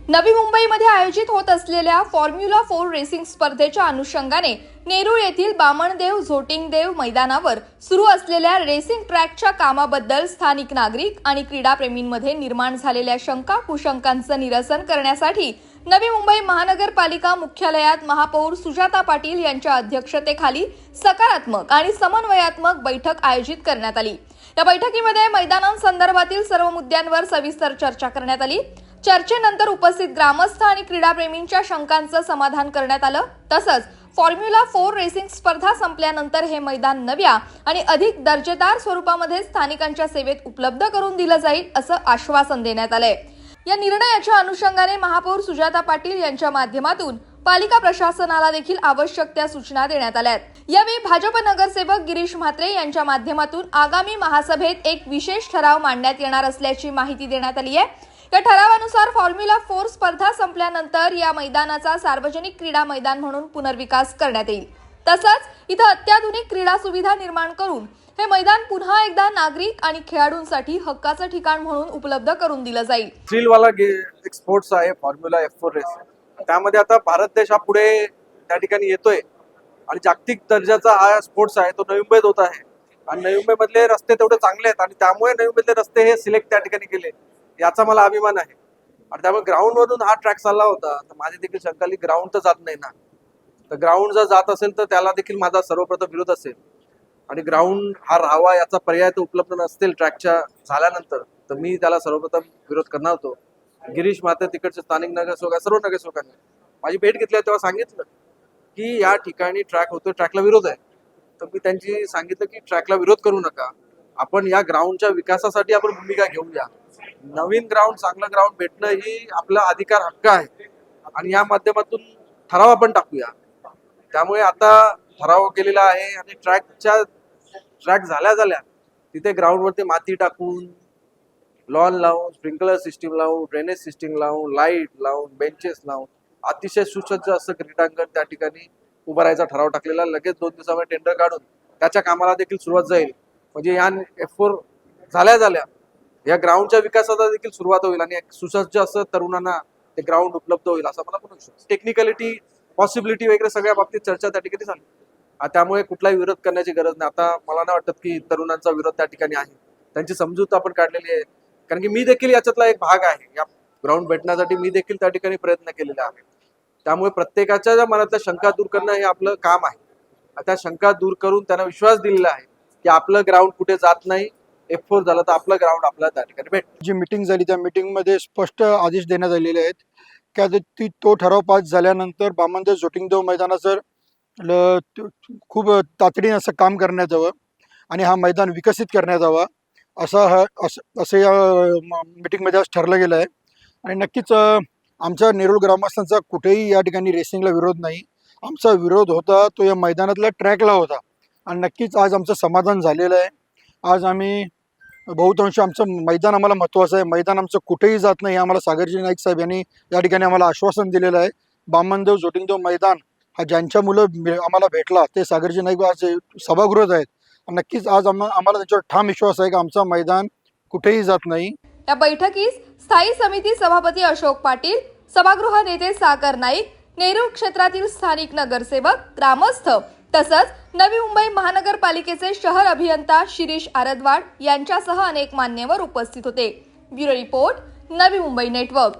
नवी मुंबईमध्ये आयोजित होत असलेल्या फॉर्म्युला 4 रेसिंग स्पर्धेच्या अनुषंगाने नेरूळ येथील बामणदेव झोटिंगदेव मैदानावर सुरू असलेल्या रेसिंग ट्रॅकच्या कामाबद्दल स्थानिक नागरिक आणि क्रीडाप्रेमींमध्ये निर्माण झालेल्या शंका कुशंकांचं निरसन करण्यासाठी नवी मुंबई महानगरपालिका मुख्यालयात महापौर सुजाता पाटील यांच्या अध्यक्षतेखाली सकारात्मक आणि समन्वयात्मक बैठक आयोजित करण्यात आली। या बैठकीमध्ये मैदानांसंदर्भातील सर्व मुद्द्यांवर सविस्तर चर्चा करण्यात आली। चर्चेनंतर उपस्थित ग्रामस्थ आणि क्रीडाप्रेमींच्या शंकांचं समाधान करण्यात आलं। तसंच फॉर्म्युला 4 रेसिंग स्पर्धा संपल्यानंतर हे मैदान नव्या आणि अधिक दर्जेदार स्वरूपामध्ये स्थानिकांच्या सेवेत उपलब्ध करून दिलं जाईल असं आश्वासन देण्यात आलंय। या निर्णयाच्या अनुषंगाने महापौर सुजाता पाटील यांच्या माध्यमातून पालिका प्रशासनाला देखील आवश्यक त्या सूचना देण्यात आल्यात। यावेळी भाजप नगरसेवक गिरीश म्हात्रे यांच्या माध्यमातून आगामी महासभेत एक विशेष ठराव मांडण्यात येणार असल्याची माहिती देण्यात आली आहे। या ठरावानुसार फॉर्म्युला 4 स्पर्धा संपल्यानंतर या मैदानाचा सार्वजनिक क्रीडा मैदान म्हणून पुनर्विकास करण्यात येईल। तसंच इथं अत्याधुनिक क्रीडा सुविधा निर्माण करून हे मैदान पुन्हा एकदा नागरिक आणि खेळाडूंसाठी हक्काचं ठिकाण म्हणून उपलब्ध करून दिलं जाईल। थ्रिलवाला एक स्पोर्ट्स आहे फॉर्म्युला F4 रेस। त्यामध्ये आता भारत देश हा पुढे त्या ठिकाणी येतोय आणि जागतिक दर्जाचा हा स्पोर्ट्स आहे तो नवी मुंबईत होत आहे आणि नवी मुंबई मधले रस्ते तेवढे चांगले आहेत आणि त्यामुळे नवी मुंबईतले रस्ते हे सिलेक्ट त्या ठिकाणी केले याचा मला अभिमान आहे। आणि त्यामुळे ग्राउंड मधून हा ट्रॅक चालला होता तर माझी देखील शंका आली ग्राउंड तर जात नाही ना, तर ग्राउंड जर जात असेल तर त्याला देखील माझा सर्वप्रथम विरोध असेल आणि ग्राउंड हा राहावा याचा पर्याय तर उपलब्ध नसतील ट्रॅकच्या झाल्यानंतर तर मी त्याला सर्वप्रथम विरोध करणार होतो। गिरीश म्हात्रे तिकडचे स्थानिक नगरसेवक सर्व नगरसेवकांनी माझी भेट घेतली तेव्हा सांगितलं की या ठिकाणी ट्रॅक होतोय, ट्रॅकला विरोध आहे। तर मी त्यांची सांगितलं की ट्रॅकला विरोध करू नका, आपण या ग्राउंडच्या विकासासाठी आपण भूमिका घेऊया। नवीन ग्राउंड चांगलं ग्राउंड भेटणं ही आपला अधिकार हक्क आहे आणि या माध्यमातून ठराव आपण टाकूया। त्यामुळे आता ठराव केलेला आहे आणि ट्रॅक झाल्या तिथे ग्राउंड वरती माती टाकून लॉन लावून स्प्रिंकलर सिस्टीम लावून ड्रेनेज सिस्टीम लावून लाईट लावून बेंचेस लावून अतिशय सुसज्ज असं क्रीडांगण त्या ठिकाणी उभारायचा ठराव टाकलेला। लगेच 2 दिवसामध्ये टेंडर काढून त्याच्या कामाला देखील सुरुवात जाईल। म्हणजे या F4 झाल्या या ग्राउंडच्या विकासाला देखील सुरुवात होईल आणि सुसज्ज असं तरुणांना ते ग्राउंड उपलब्ध होईल असं मला पण विश्वास। टेक्निकॅलिटी पॉसिबिलिटी वगैरे सगळ्या बाबतीत चर्चा त्या ठिकाणी झाली। त्यामुळे कुठलाही विरोध करण्याची गरज नाही। आता मला नाही वाटत की तरुणांचा विरोध त्या ठिकाणी आहे, त्यांची समजूत आपण काढलेली आहे। कारण की मी देखील याच्यातला एक भाग आहे, या ग्राउंड भेटण्यासाठी मी देखील त्या ठिकाणी प्रयत्न केलेला आहे। त्यामुळे प्रत्येकाच्या ज्या मनातल्या शंका दूर करणं हे आपलं काम आहे। त्या शंका दूर करून त्यांना विश्वास दिलेला आहे की आपलं ग्राउंड कुठे जात नाही, F4 झालं तर आपलं ग्राउंड आपल्याला त्या ठिकाणी भेटतं। जी मीटिंग झाली त्या मीटिंगमध्ये स्पष्ट आदेश देण्यात आलेले आहेत की तो ठराव पास झाल्यानंतर बामणदेव झोटिंगदेव मैदानाचं खूप तातडीने असं काम करण्यात यावं आणि हा मैदान विकसित करण्यात यावा असं या मीटिंगमध्ये आज ठरलं गेलं आहे। आणि नक्कीच आमच्या नेरूळ ग्रामस्थांचा कुठेही या ठिकाणी रेसिंगला विरोध नाही। आमचा विरोध होता तो या मैदानातल्या ट्रॅकला होता आणि नक्कीच आज आमचं समाधान झालेलं आहे। आज आम्ही बहुतांश आमचं मैदान आम्हाला महत्त्वाचं आहे, मैदान आमचं कुठेही जात नाही आम्हाला सागरजी नाईक साहेब यांनी या ठिकाणी आम्हाला आश्वासन दिलेलं आहे। बामणदेव झोटिंगदेव मैदान हा ज्यांच्या मुलं आम्हाला भेटला ते सागरजी नाईक आज सभागृहात आहेत। नक्कीच आज आम्हाला त्याच्यावर ठाम विश्वास आहे की आमचं मैदान कुठेही जात नाही। या बैठकीस स्थायी समिती सभापती अशोक पाटील, सभागृह नेते सागर नाईक, नेरूळ क्षेत्रातील स्थानिक नगरसेवक, ग्रामस्थ तसंच नवी मुंबई महानगरपालिकेचे शहर अभियंता शिरीष आरदवाड यांच्यासह अनेक मान्यवर उपस्थित होते। Bureau report, Navi Mumbai network.